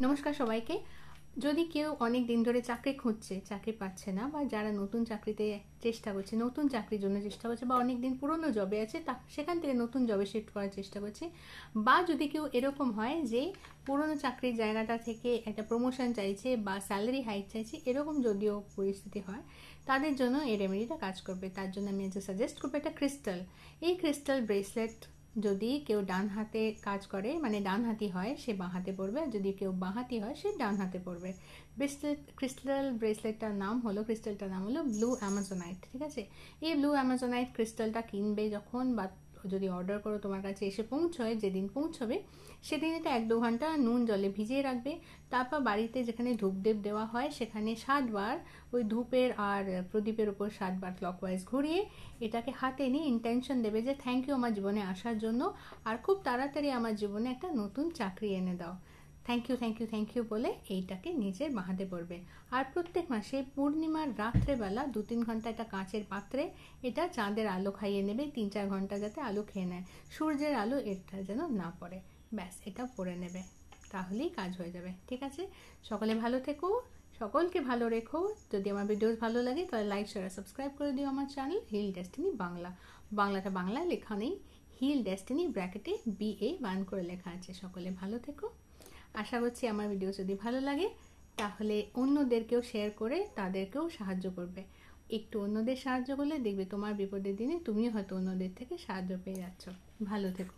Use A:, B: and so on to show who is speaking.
A: নমস্কার সবাইকে। যদি কেউ অনেক দিন ধরে চাকরি খুঁজছে, চাকরি পাচ্ছে না, বা যারা নতুন চাকরিতে চেষ্টা করছে, নতুন চাকরির জন্য চেষ্টা করছে, বা অনেক দিন পুরনো জবে আছে সেখান থেকে নতুন জবে শিফট করার চেষ্টা করছে, বা যদি কেউ এরকম হয় যে পুরনো চাকরির জায়গাটা থেকে একটা প্রমোশন চাইছে বা স্যালারি হাইক চাইছে, এরকম যদিও পরিস্থিতি হয়, তাদের জন্য এই রেমেডিটা কাজ করবে। তার জন্য আমি আজকে সাজেস্ট করবো একটা ক্রিস্টাল। এই ক্রিস্টাল ব্রেসলেট যদি কেউ ডান হাতে কাজ করে, মানে ডান হাতি হয়, সে বাঁ হাতে পড়বে, আর যদি কেউ বাঁ হাতি হয় সে ডান হাতে পড়বে। ক্রিস্টাল ব্রেসলেটটার নাম হলো ব্লু অ্যামাজোনাইট। ঠিক আছে, এই ব্লু অ্যামাজোনাইট ক্রিস্টালটা কিনবে যখন, বা যদি অর্ডার করো তোমার কাছে এসে পৌঁছয়, যেদিন পৌঁছবে সেদিন এটা 1-2 ঘন্টা নুন জলে ভিজিয়ে রাখবে। তারপর বাড়িতে যেখানে ধূপদেব দেওয়া হয় সেখানে 7 বার ওই ধূপের আর প্রদীপের উপর 7 বার ক্লকওয়াইজ ঘুরিয়ে এটাকে হাতে নিয়ে ইন্টেনশন দেবে যে থ্যাংক ইউ আমার জীবনে আসার জন্য, আর খুব তাড়াতাড়ি আমার জীবনে একটা নতুন চাকরি এনে দাও। Thank you thank you thank you বলে এইটাকে নিজের বাঁহাতে পড়বে। আর প্রত্যেক মাসে পূর্ণিমার রাত্রেবেলা 2-3 ঘন্টা একটা কাঁচের পাত্রে এটা চাঁদের আলো খাইয়ে নেবে, 3-4 ঘন্টা যাতে আলো খেয়ে নেয়, সূর্যের আলো এটা যেন না পড়ে। ব্যাস, এটা পরে নেবে, তাহলেই কাজ হয়ে যাবে। ঠিক আছে, সকলে ভালো থেকো, সকলকে ভালো রেখো। যদি আমার ভিডিওস ভালো লাগে তাহলে লাইক শেয়ার সাবস্ক্রাইব করে দিও আমার চ্যানেল হিল ডেস্টিনি বাংলা। বাংলাটা বাংলায় লেখা নেই, হিল ডেস্টিনি ব্র্যাকেটে BA1 করে লেখা আছে। সকলে ভালো থেকো। আশা করছি আমার ভিডিও যদি ভালো লাগে তাহলে অন্যদেরকেও শেয়ার করে তাদেরকেও সাহায্য করবে। একটু অন্যদের সাহায্য করলে দেখবে তোমার বিপদের দিনে তুমিও হয়তো অন্যদের থেকে সাহায্য পেয়ে যাচ্ছ। ভালো থেকো।